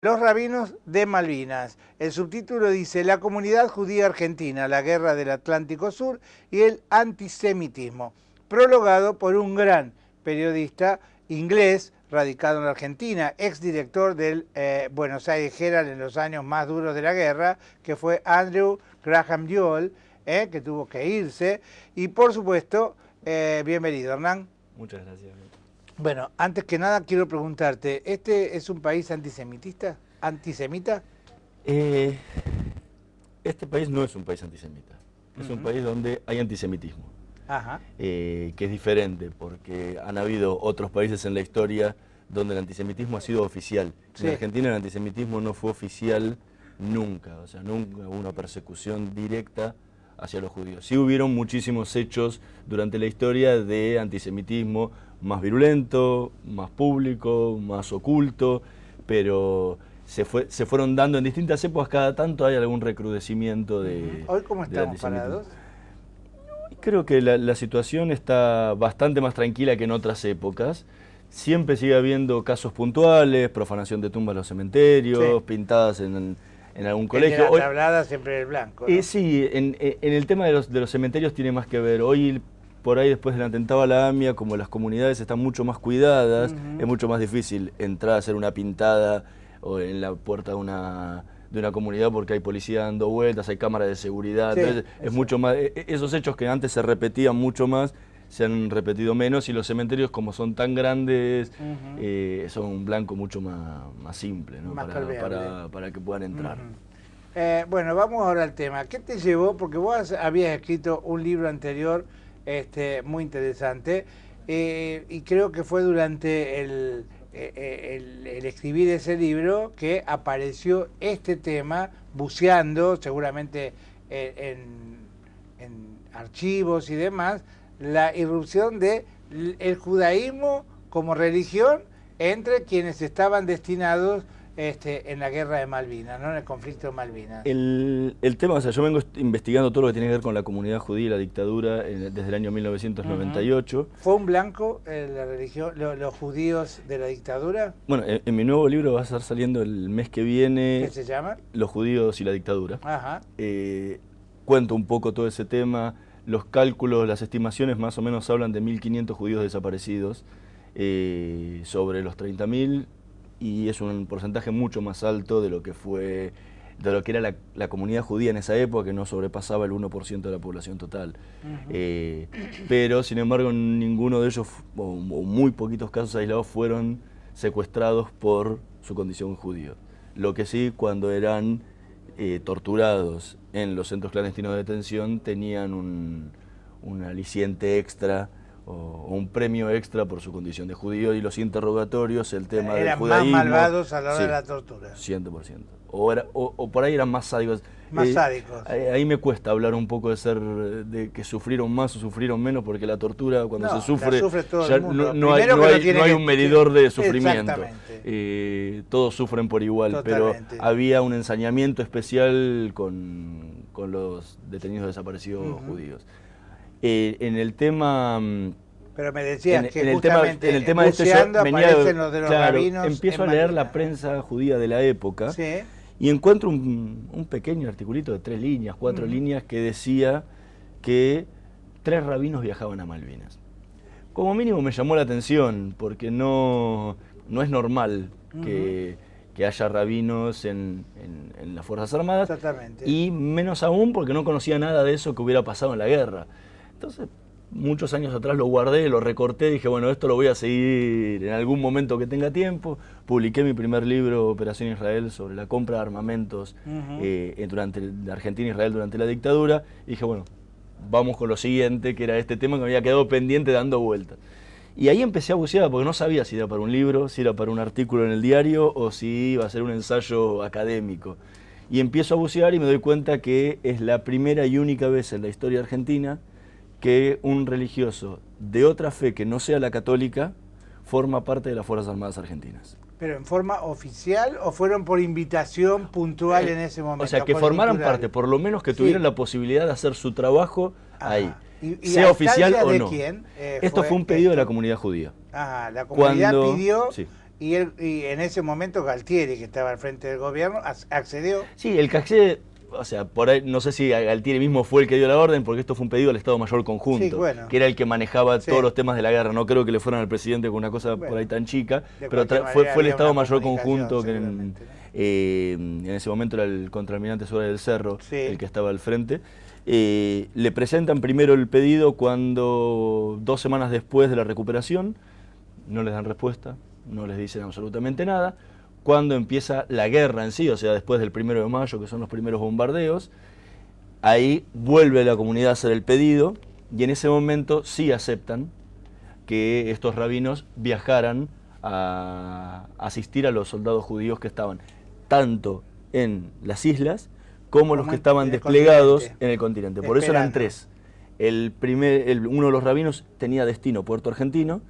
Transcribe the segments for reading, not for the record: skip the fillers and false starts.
Los rabinos de Malvinas. El subtítulo dice La comunidad judía argentina, la guerra del Atlántico Sur y el antisemitismo, prologado por un gran periodista inglés radicado en Argentina, exdirector del Buenos Aires Herald en los años más duros de la guerra, que fue Andrew Graham Yule, que tuvo que irse. Y por supuesto, bienvenido, Hernán. Muchas gracias. Bueno, antes que nada quiero preguntarte, ¿este es un país antisemitista? ¿Antisemita? Este país no es un país antisemita, es un país donde hay antisemitismo, Ajá. Que es diferente porque han habido otros países en la historia donde el antisemitismo ha sido oficial. Sí. En Argentina el antisemitismo no fue oficial nunca, o sea, nunca hubo una persecución directa hacia los judíos. Sí hubieron muchísimos hechos durante la historia de antisemitismo más virulento, más público, más oculto, pero se fueron dando en distintas épocas, cada tanto hay algún recrudecimiento de ¿Hoy cómo del estamos antisemitismo. parados? Creo que la situación está bastante más tranquila que en otras épocas. Siempre sigue habiendo casos puntuales, profanación de tumbas en los cementerios, Sí. pintadas en algún El colegio. de la tablada siempre el blanco, ¿no? Sí, en el tema de los cementerios tiene más que ver. Hoy, por ahí, después del atentado a la AMIA, como las comunidades están mucho más cuidadas, es mucho más difícil entrar a hacer una pintada o en la puerta de una comunidad porque hay policía dando vueltas, hay cámaras de seguridad. Sí, Entonces, es mucho más. Esos hechos que antes se repetían mucho más, se han repetido menos, y los cementerios, como son tan grandes, son un blanco mucho más simple, ¿no? Más permeable. para que puedan entrar. Bueno, vamos ahora al tema. ¿Qué te llevó? Porque vos habías escrito un libro anterior muy interesante, y creo que fue durante el escribir ese libro que apareció este tema, buceando seguramente en archivos y demás, la irrupción del judaísmo como religión entre quienes estaban destinados en la guerra de Malvinas, ¿no? En el conflicto de Malvinas. El tema, o sea, yo vengo investigando todo lo que tiene que ver con la comunidad judía y la dictadura desde el año 1998. ¿Fue un blanco la religión, los judíos de la dictadura? Bueno, en mi nuevo libro va a estar saliendo el mes que viene. ¿Qué se llama? Los judíos y la dictadura. Ajá. Cuento un poco todo ese tema, los cálculos, las estimaciones más o menos hablan de 1.500 judíos desaparecidos, sobre los 30.000, y es un porcentaje mucho más alto de lo que era la comunidad judía en esa época, que no sobrepasaba el 1% de la población total. Pero, sin embargo, ninguno de ellos, o muy poquitos casos aislados, fueron secuestrados por su condición judío. Lo que sí, cuando eran torturados en los centros clandestinos de detención, tenían un aliciente extra o un premio extra por su condición de judío, y los interrogatorios, el tema del judaísmo... Eran más malvados a la hora de la tortura. 100%. O por ahí eran más sádicos. Más sádicos. Ahí me cuesta hablar un poco de que sufrieron más o sufrieron menos, porque la tortura, cuando se sufre, ya no hay un medidor de sufrimiento. Todos sufren por igual. Totalmente. Pero había un ensañamiento especial con los detenidos desaparecidos judíos. En el tema... Pero me decías que en el justamente tema de este, yo venía aparecen los de los rabinos. Empiezo a leer la prensa judía de la época, sí, y encuentro un pequeño articulito de 3 líneas, 4 líneas, que decía que 3 rabinos viajaban a Malvinas. Como mínimo me llamó la atención, porque no es normal que haya rabinos en las Fuerzas Armadas. Exactamente. Y menos aún porque no conocía nada de eso que hubiera pasado en la guerra. Entonces, muchos años atrás lo guardé, lo recorté, dije, bueno, esto lo voy a seguir en algún momento que tenga tiempo. Publiqué mi primer libro, Operación Israel, sobre la compra de armamentos durante la Argentina e Israel durante la dictadura. Y dije, bueno, vamos con lo siguiente, que era este tema que me había quedado pendiente dando vueltas. Y ahí empecé a bucear, porque no sabía si era para un libro, si era para un artículo en el diario, o si iba a ser un ensayo académico. Y empiezo a bucear y me doy cuenta que es la primera y única vez en la historia argentina que un religioso de otra fe que no sea la católica forma parte de las Fuerzas Armadas Argentinas. ¿Pero en forma oficial o fueron por invitación puntual en ese momento? O sea, que formaran parte, por lo menos que tuvieran la posibilidad de hacer su trabajo ahí, ¿Y sea oficial o de no. quién, Esto fue un pedido de la comunidad judía. La comunidad pidió y en ese momento Galtieri, que estaba al frente del gobierno, accedió. Sí, el que accede, o sea, por ahí, no sé si Galtieri mismo fue el que dio la orden, porque esto fue un pedido al Estado Mayor Conjunto, Sí, bueno. que era el que manejaba Sí. todos los temas de la guerra. No creo que le fueran al presidente con una cosa Bueno, por ahí tan chica, de pero cualquier fue manera el había Estado una Mayor comunicación, Conjunto, que seguramente, ¿no? en ese momento era el contraalmirante Suárez del Cerro, Sí. el que estaba al frente. Le presentan primero el pedido cuando 2 semanas después de la recuperación, no les dan respuesta, no les dicen absolutamente nada. Cuando empieza la guerra en sí, o sea, después del 1 de mayo, que son los primeros bombardeos, ahí vuelve la comunidad a hacer el pedido y en ese momento sí aceptan que estos rabinos viajaran a asistir a los soldados judíos que estaban tanto en las islas como los que estaban desplegados en el continente. Por eso eran 3. Uno de los rabinos tenía destino Puerto Argentino,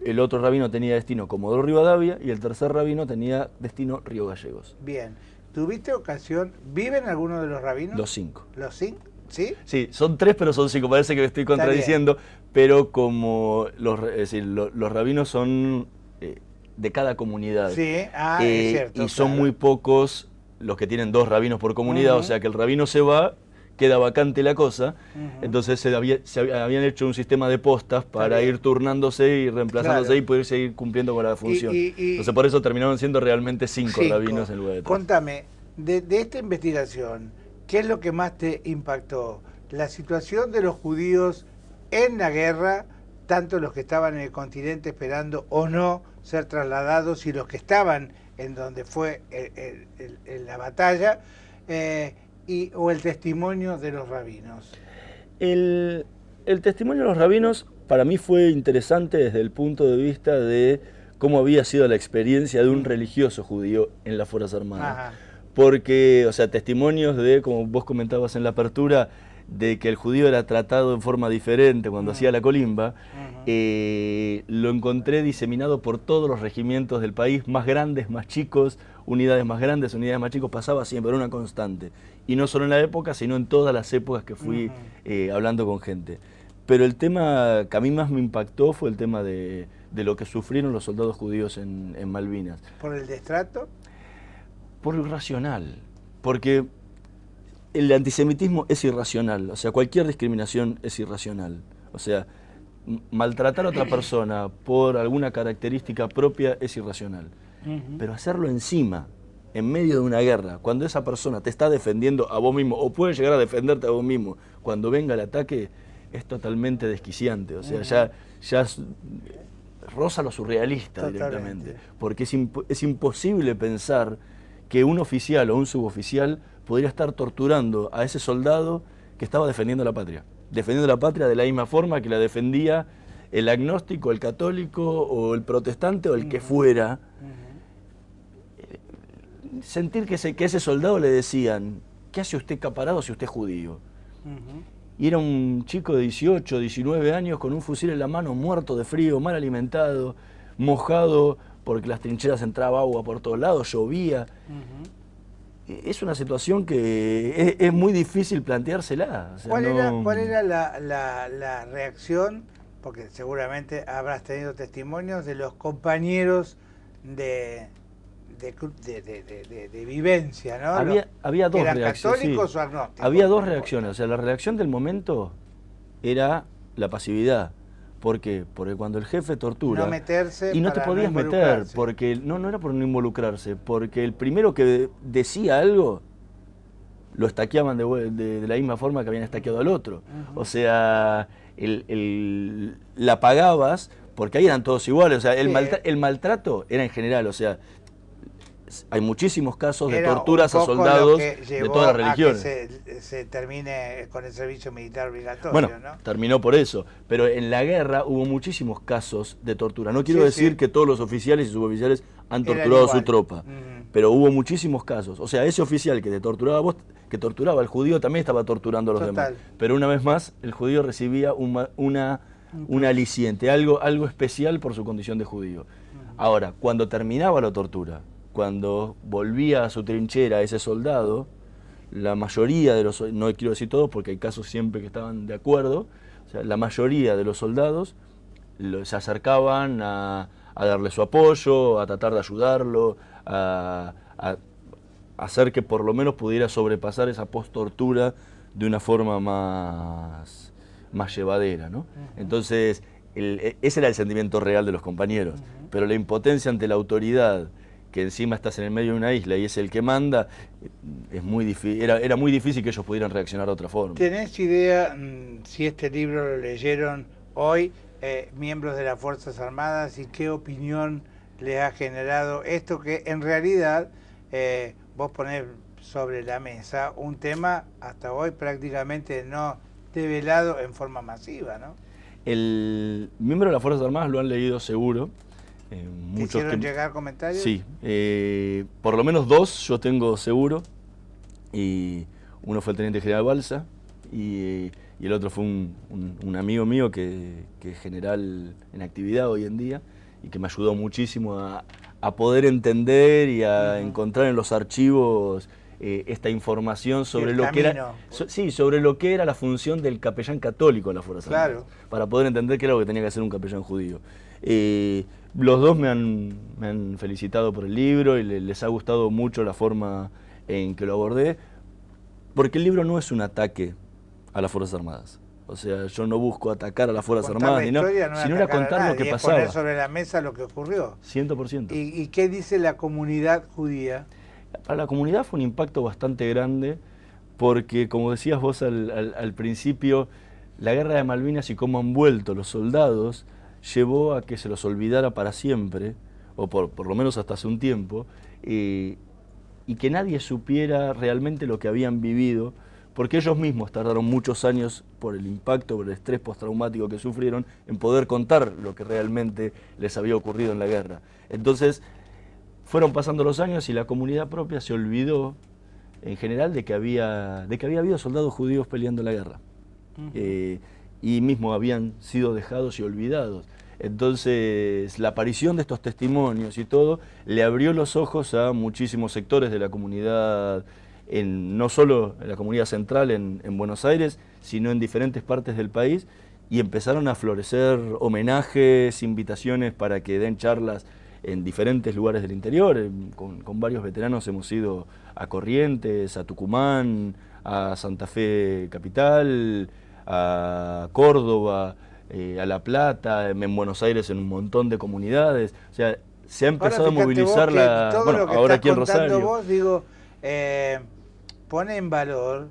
el otro rabino tenía destino Comodoro Rivadavia y el tercer rabino tenía destino Río Gallegos. Bien. ¿Tuviste ocasión? ¿Viven algunos de los rabinos? Los 5. ¿Los 5? ¿Sí? Sí, son 3, pero son 5. Parece que me estoy contradiciendo, pero como los rabinos son de cada comunidad. Sí, es cierto. Y son muy pocos los que tienen 2 rabinos por comunidad, o sea que el rabino se va, queda vacante la cosa, entonces se habían hecho un sistema de postas para ir turnándose y reemplazándose y poder seguir cumpliendo con la función. Entonces por eso terminaron siendo realmente 5 rabinos en lugar de 3. Contame, de esta investigación, ¿qué es lo que más te impactó? ¿La situación de los judíos en la guerra, tanto los que estaban en el continente esperando o no ser trasladados y los que estaban en donde fue la batalla, o el testimonio de los rabinos? El testimonio de los rabinos para mí fue interesante desde el punto de vista de cómo había sido la experiencia de un religioso judío en las Fuerzas Armadas. Ajá. Porque, o sea, testimonios de, como vos comentabas en la apertura, de que el judío era tratado en forma diferente cuando hacía la colimba, lo encontré diseminado por todos los regimientos del país, más grandes, más chicos, unidades más grandes, unidades más chicos, pasaba siempre, era una constante. Y no solo en la época, sino en todas las épocas que fui hablando con gente. Pero el tema que a mí más me impactó fue el tema de lo que sufrieron los soldados judíos en Malvinas. ¿Por el destrato? Por lo irracional, porque el antisemitismo es irracional, o sea, cualquier discriminación es irracional. O sea, maltratar a otra persona por alguna característica propia es irracional. Pero hacerlo encima, en medio de una guerra, cuando esa persona te está defendiendo a vos mismo, o puede llegar a defenderte a vos mismo, cuando venga el ataque, es totalmente desquiciante. O sea, ya roza lo surrealista directamente. Porque es imposible pensar que un oficial o un suboficial podría estar torturando a ese soldado que estaba defendiendo la patria de la misma forma que la defendía el agnóstico, el católico o el protestante o el que fuera. Sentir que ese soldado le decían, ¿qué hace usted acá parado si usted es judío? Y era un chico de 18, 19 años con un fusil en la mano, muerto de frío, mal alimentado, mojado porque las trincheras entraba agua por todos lados, llovía. Es una situación que es muy difícil planteársela. O sea, ¿Cuál era la reacción? Porque seguramente habrás tenido testimonios de los compañeros de vivencia, ¿no? Había 2 reacciones. ¿Eran católicos o agnósticos? Había 2 reacciones. O sea, la reacción del momento era la pasividad. ¿Por qué? Porque cuando el jefe tortura... No meterse y no te podías meter, porque no era por no involucrarse, porque el primero que decía algo, lo estaqueaban de la misma forma que habían estaqueado al otro. O sea, la pagabas, porque ahí eran todos iguales. O sea, el maltrato era en general, o sea... Hay muchísimos casos de torturas a soldados de todas las religiones. Que se termine con el servicio militar obligatorio, bueno, ¿no? Terminó por eso, pero en la guerra hubo muchísimos casos de tortura. No quiero decir que todos los oficiales y suboficiales han torturado a su tropa, pero hubo muchísimos casos. O sea, ese oficial que te torturaba a vos, que torturaba al judío, también estaba torturando a los demás. Pero una vez más, el judío recibía un aliciente, algo especial por su condición de judío. Ahora, cuando terminaba la tortura, cuando volvía a su trinchera ese soldado, la mayoría de los, no quiero decir todos porque hay casos siempre que estaban de acuerdo, o sea, la mayoría de los soldados se acercaban a a darle su apoyo, a tratar de ayudarlo, a hacer que por lo menos pudiera sobrepasar esa post-tortura de una forma más llevadera, ¿no? Entonces, ese era el sentimiento real de los compañeros, pero la impotencia ante la autoridad, que encima estás en el medio de una isla y es el que manda, es muy difícil, era muy difícil que ellos pudieran reaccionar de otra forma. ¿Tenés idea si este libro lo leyeron hoy miembros de las Fuerzas Armadas y qué opinión les ha generado esto que en realidad vos ponés sobre la mesa un tema hasta hoy prácticamente no develado en forma masiva, ¿no? El miembro de las Fuerzas Armadas lo han leído seguro. ¿Hicieron llegar comentarios? Sí, por lo menos 2 yo tengo seguro, y uno fue el teniente general Balsa, y el otro fue un amigo mío que es general en actividad hoy en día, y que me ayudó muchísimo a poder entender y a encontrar en los archivos esta información sobre lo que era, sobre lo que era la función del capellán católico en las Fuerzas Armadas, para poder entender qué era lo que tenía que hacer un capellán judío. Los dos me han felicitado por el libro y les ha gustado mucho la forma en que lo abordé, porque el libro no es un ataque a las Fuerzas Armadas. O sea, yo no busco atacar a las Fuerzas Armadas, sino era contar lo que pasaba. Poner sobre la mesa lo que ocurrió. 100%. ¿Y qué dice la comunidad judía? Para la comunidad fue un impacto bastante grande, porque como decías vos al principio, la guerra de Malvinas y cómo han vuelto los soldados llevó a que se los olvidara para siempre, o por lo menos hasta hace un tiempo, y que nadie supiera realmente lo que habían vivido, porque ellos mismos tardaron muchos años por el impacto, por el estrés postraumático que sufrieron, en poder contar lo que realmente les había ocurrido en la guerra. Entonces, fueron pasando los años y la comunidad propia se olvidó, en general, de que había habido soldados judíos peleando la guerra. Y mismo habían sido dejados y olvidados. Entonces, la aparición de estos testimonios y todo le abrió los ojos a muchísimos sectores de la comunidad, no solo en la comunidad central en Buenos Aires, sino en diferentes partes del país, y empezaron a florecer homenajes, invitaciones para que den charlas en diferentes lugares del interior. Con varios veteranos hemos ido a Corrientes, a Tucumán, a Santa Fe Capital, a Córdoba, a La Plata, en Buenos Aires en un montón de comunidades. O sea, se ha empezado a movilizar ahora aquí en Rosario. Vos, pone en valor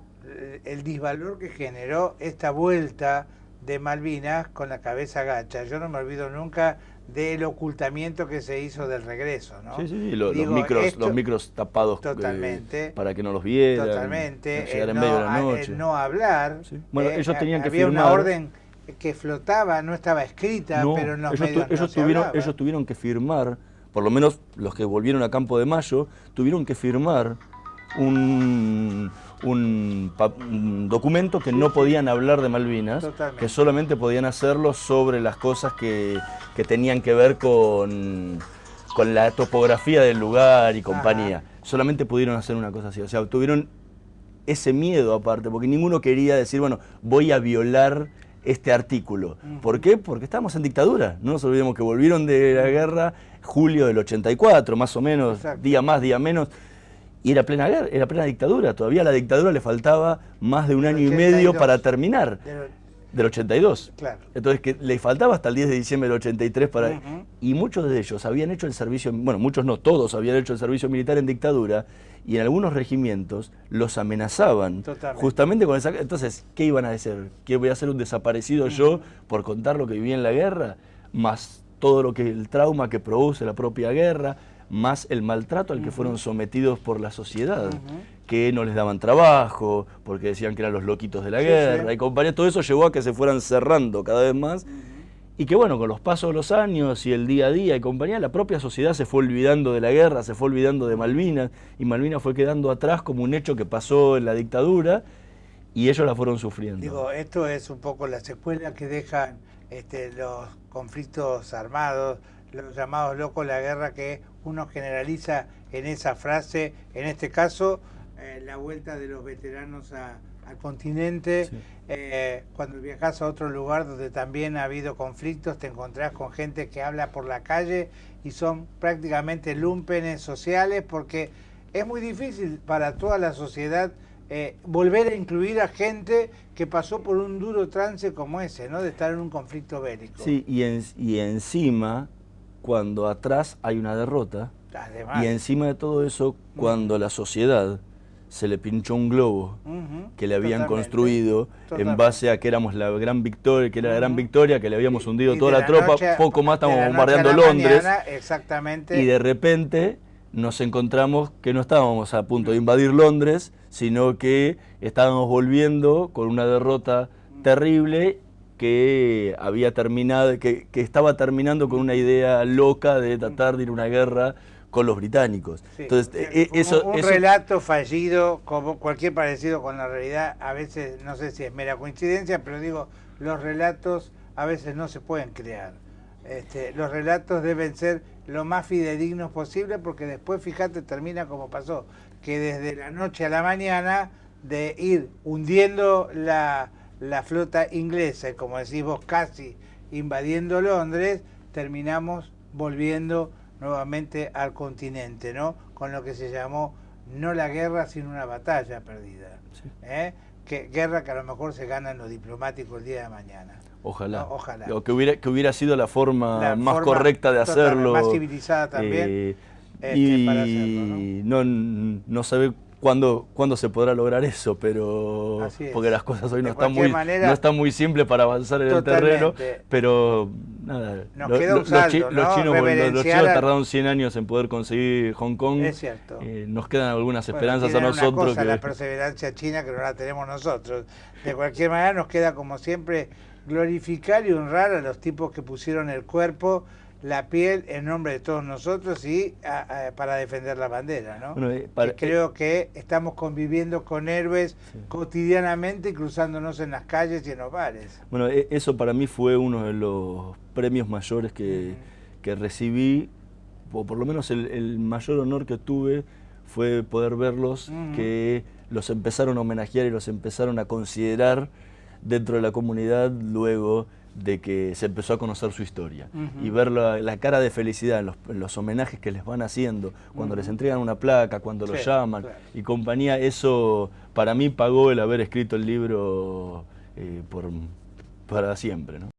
el disvalor que generó esta vuelta de Malvinas con la cabeza gacha. Yo no me olvido nunca del ocultamiento que se hizo del regreso, ¿no? Sí, los micros tapados para que no los vieran. Totalmente. En medio de la noche. El no hablar. Sí. Bueno, ellos tenían que había firmar. Una orden que flotaba, no estaba escrita, pero en los medios ellos tuvieron que firmar, por lo menos los que volvieron a Campo de Mayo, tuvieron que firmar un documento que no podían hablar de Malvinas, que solamente podían hacerlo sobre las cosas que tenían que ver con la topografía del lugar y compañía. Solamente pudieron hacer una cosa así, o sea, tuvieron ese miedo aparte, porque ninguno quería decir, bueno, voy a violar este artículo. ¿Por qué? Porque estábamos en dictadura. No nos olvidemos que volvieron de la guerra julio del 84, más o menos, día más, día menos. Y era plena guerra, era plena dictadura. Todavía a la dictadura le faltaba más de un año y medio para terminar. Del 82. Claro. Entonces, que le faltaba hasta el 10 de diciembre del 83 para... Y muchos de ellos habían hecho el servicio... Bueno, muchos no, todos habían hecho el servicio militar en dictadura, y en algunos regimientos los amenazaban. Justamente con esa... Entonces, ¿qué iban a hacer? ¿Que voy a ser un desaparecido yo por contar lo que viví en la guerra? Más todo el trauma que produce la propia guerra, más el maltrato al que fueron sometidos por la sociedad, que no les daban trabajo, porque decían que eran los loquitos de la guerra y compañía. Todo eso llevó a que se fueran cerrando cada vez más, y que bueno, con los pasos de los años y el día a día y compañía, la propia sociedad se fue olvidando de la guerra, se fue olvidando de Malvinas, y Malvinas fue quedando atrás como un hecho que pasó en la dictadura, y ellos la fueron sufriendo. Digo, esto es un poco la secuela que dejan los conflictos armados, los llamados locos, la guerra, que uno generaliza en esa frase, en este caso, la vuelta de los veteranos al continente. Sí. Cuando viajas a otro lugar donde también ha habido conflictos, te encontrás con gente que habla por la calle y son prácticamente lúmpenes sociales, porque es muy difícil para toda la sociedad volver a incluir a gente que pasó por un duro trance como ese, ¿no? De estar en un conflicto bélico. Sí, y encima, cuando atrás hay una derrota, Además, y encima de todo eso, cuando la sociedad se le pinchó un globo que le habían construido en base a que éramos la gran victoria, que era la gran victoria, que le habíamos hundido toda la tropa, poco más estamos bombardeando Londres, exactamente. Y de repente nos encontramos que no estábamos a punto de invadir Londres, sino que estábamos volviendo con una derrota terrible que había terminado, que estaba terminando con una idea loca de tratar de ir a una guerra con los británicos. Sí. Entonces, un relato fallido, como cualquier parecido con la realidad, a veces, no sé si es mera coincidencia, pero digo, los relatos a veces no se pueden crear. Los relatos deben ser lo más fidedignos posible, porque después, fíjate, termina como pasó, que desde la noche a la mañana, de ir hundiendo la flota inglesa, y como decís vos, casi invadiendo Londres, terminamos volviendo nuevamente al continente, ¿no? Con lo que se llamó no la guerra, sino una batalla perdida. Sí. Guerra que a lo mejor se gana en lo diplomático el día de mañana. Ojalá. ¿No? Ojalá. O que hubiera sido la forma más correcta de hacerlo. Más civilizada también. Y para hacerlo, ¿no? No sabe cuándo se podrá lograr eso, pero porque las cosas hoy no están muy simples para avanzar en el terreno, pero nada, los chinos tardaron 100 años en poder conseguir Hong Kong. Es cierto. Nos quedan algunas esperanzas a nosotros. La perseverancia china, que no la tenemos nosotros. De cualquier manera nos queda, como siempre, glorificar y honrar a los tipos que pusieron el cuerpo, la piel en nombre de todos nosotros y para defender la bandera, ¿no? Bueno, creo que estamos conviviendo con héroes cotidianamente y cruzándonos en las calles y en los bares. Bueno, eso para mí fue uno de los premios mayores que recibí, o por lo menos el mayor honor que tuve fue poder verlos, que los empezaron a homenajear y los empezaron a considerar dentro de la comunidad luego de que se empezó a conocer su historia. Y ver la cara de felicidad en los homenajes que les van haciendo, cuando les entregan una placa, cuando los llaman y compañía, eso para mí pagó el haber escrito el libro para siempre, ¿no?